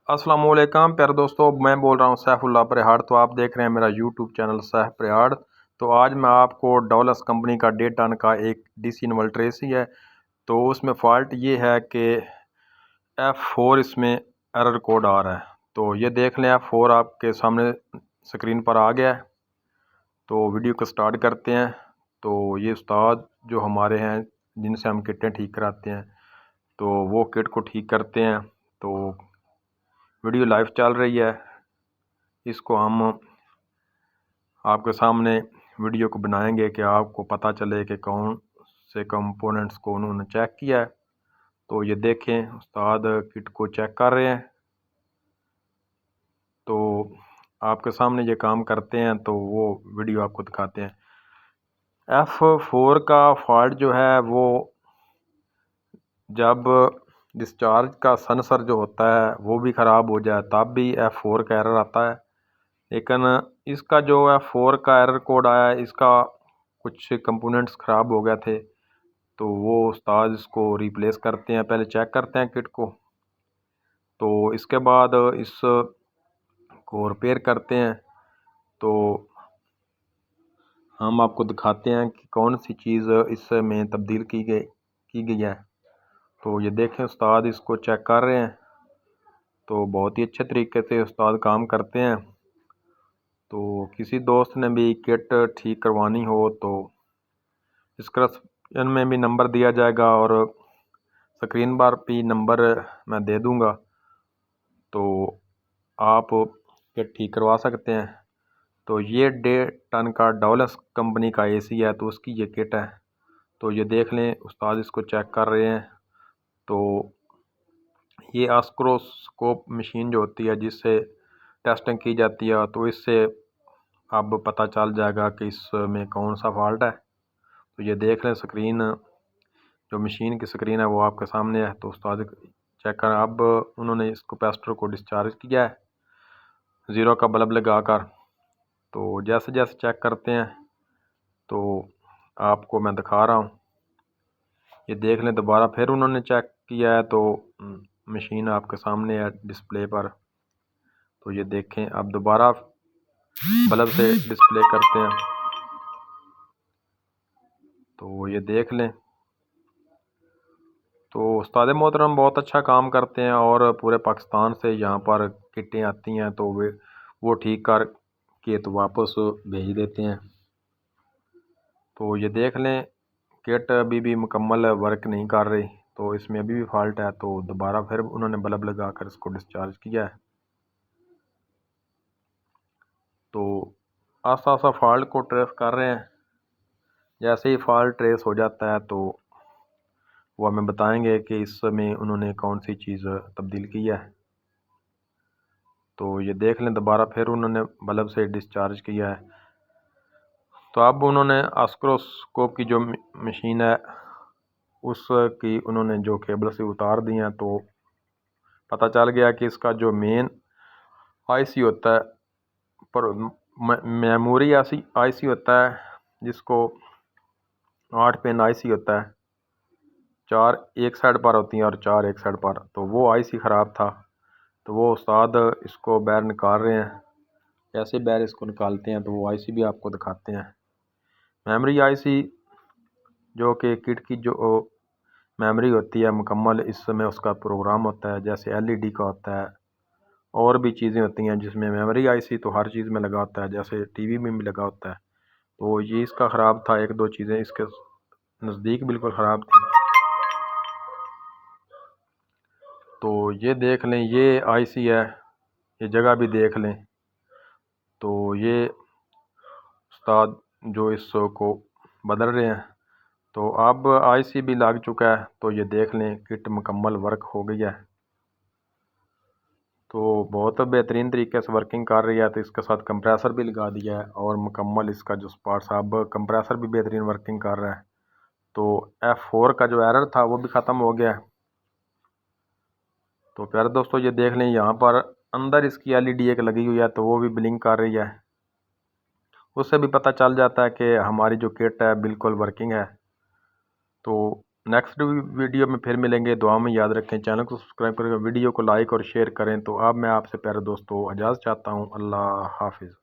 अस्सलामुअलैकुम प्यारे दोस्तों, मैं बोल रहा हूँ सैफुल्लाह प्रहाड़। तो आप देख रहे हैं मेरा यूट्यूब चैनल सैफ प्रहाड़। तो आज मैं आपको डॉलस कंपनी का 1.5 टन का एक डीसी इन्वर्टर एसी है। तो उसमें फ़ॉल्ट ये है कि F4 इसमें एरर कोड आ रहा है। तो ये देख लें, F4 आपके सामने स्क्रीन पर आ गया है। तो वीडियो को स्टार्ट करते हैं। तो ये उस्ताद जो हमारे हैं जिनसे हम किटें ठीक कराते हैं, तो वो किट को ठीक करते हैं। तो वीडियो लाइव चल रही है, इसको हम आपके सामने वीडियो को बनाएंगे कि आपको पता चले कि कौन से कंपोनेंट्स को उन्होंने चेक किया है। तो ये देखें, उस्ताद किट को चेक कर रहे हैं। तो आपके सामने ये काम करते हैं, तो वो वीडियो आपको दिखाते हैं। F4 का फॉल्ट जो है वो जब डिस्चार्ज का सेंसर जो होता है वो भी ख़राब हो जाए तब भी F4 का एरर आता है। लेकिन इसका जो F4 का एरर कोड आया है, इसका कुछ कंपोनेंट्स ख़राब हो गए थे। तो वो उस्ताद इसको रिप्लेस करते हैं, पहले चेक करते हैं किट को। तो इसके बाद इस को रिपेयर करते हैं। तो हम आपको दिखाते हैं कि कौन सी चीज़ इसमें तब्दील की गई है। तो ये देखें, उस्ताद इसको चेक कर रहे हैं। तो बहुत ही अच्छे तरीके से उस्ताद काम करते हैं। तो किसी दोस्त ने भी किट ठीक करवानी हो तो डिस्क्रिप्शन में भी नंबर दिया जाएगा और स्क्रीन बार भी नंबर मैं दे दूंगा। तो आप किट ठीक करवा सकते हैं। तो ये 1.5 टन का डॉलस कंपनी का एसी है, तो उसकी ये किट है। तो ये देख लें, उस्ताद इसको चेक कर रहे हैं। तो ये ऑस्क्रोस्कोप मशीन जो होती है जिससे टेस्टिंग की जाती है, तो इससे अब पता चल जाएगा कि इसमें कौन सा फॉल्ट है। तो ये देख लें, स्क्रीन जो मशीन की स्क्रीन है वो आपके सामने है। तो उस्ताद चेक कर, अब उन्होंने इस कैपेसिटर को डिस्चार्ज किया है 0 का बल्ब लगा कर। तो जैसे जैसे चेक करते हैं तो आपको मैं दिखा रहा हूँ। ये देख लें, दोबारा फिर उन्होंने चेक किया है। तो मशीन आपके सामने है डिस्प्ले पर। तो ये देखें, अब दोबारा बल्ब से डिस्प्ले करते हैं। तो ये देख लें, तो उस्ताद मोहतरम बहुत अच्छा काम करते हैं और पूरे पाकिस्तान से यहाँ पर किटें आती हैं तो वो ठीक कर के तो वापस भेज देते हैं। तो ये देख लें, किट अभी भी मुकम्मल वर्क नहीं कर रही। तो इसमें अभी भी फॉल्ट है। तो दोबारा फिर उन्होंने बल्ब लगा कर इसको डिस्चार्ज किया है। तो आस्ता आस्ता फॉल्ट को ट्रेस कर रहे हैं। जैसे ही फॉल्ट ट्रेस हो जाता है तो वो हमें बताएंगे कि इसमें उन्होंने कौन सी चीज़ तब्दील की है। तो ये देख लें, दोबारा फिर उन्होंने बल्ब से डिस्चार्ज किया है। तो अब उन्होंने ऑस्क्रोस्कोप की जो मशीन है उसकी उन्होंने जो केबल से उतार दी हैं। तो पता चल गया कि इसका जो मेन आईसी होता है, पर मेमोरी आईसी होता है जिसको 8 पिन आईसी होता है, 4 एक साइड पर होती हैं और 4 एक साइड पर। तो वो आईसी ख़राब था। तो वो उस्ताद इसको बाहर निकाल रहे हैं। कैसे बाहर इसको निकालते हैं तो वो आईसी भी आपको दिखाते हैं। मेमोरी आईसी जो कि किट की जो मेमोरी होती है मुकम्मल, इसमें उसका प्रोग्राम होता है, जैसे एलईडी का होता है और भी चीज़ें होती हैं जिसमें मेमोरी आईसी तो हर चीज़ में लगा होता है, जैसे टीवी में भी लगा होता है। तो ये इसका ख़राब था, एक दो चीज़ें इसके नज़दीक बिल्कुल ख़राब थी। तो ये देख लें, ये आईसी है, ये जगह भी देख लें। तो ये उस्ताद जो इसको बदल रहे हैं। तो अब आईसी भी लग चुका है। तो ये देख लें, किट मुकम्मल वर्क हो गई है। तो बहुत बेहतरीन तरीके से वर्किंग कर रही है। तो इसके साथ कंप्रेसर भी लगा दिया है और मुकम्मल इसका जो स्पार्ट्स, अब कंप्रेसर भी बेहतरीन वर्किंग कर रहा है। तो F4 का जो एरर था वो भी ख़त्म हो गया है। तो प्यारे दोस्तों, ये देख लें, यहाँ पर अंदर इसकी एलईडी एक लगी हुई है तो वो भी ब्लिंक कर रही है। उससे भी पता चल जाता है कि हमारी जो किट है बिल्कुल वर्किंग है। तो नेक्स्ट वीडियो में फिर मिलेंगे। दुआ में याद रखें, चैनल को सब्सक्राइब करें, वीडियो को लाइक और शेयर करें। तो अब मैं आपसे प्यारे दोस्तों इजाज़त चाहता हूँ। अल्लाह हाफिज़।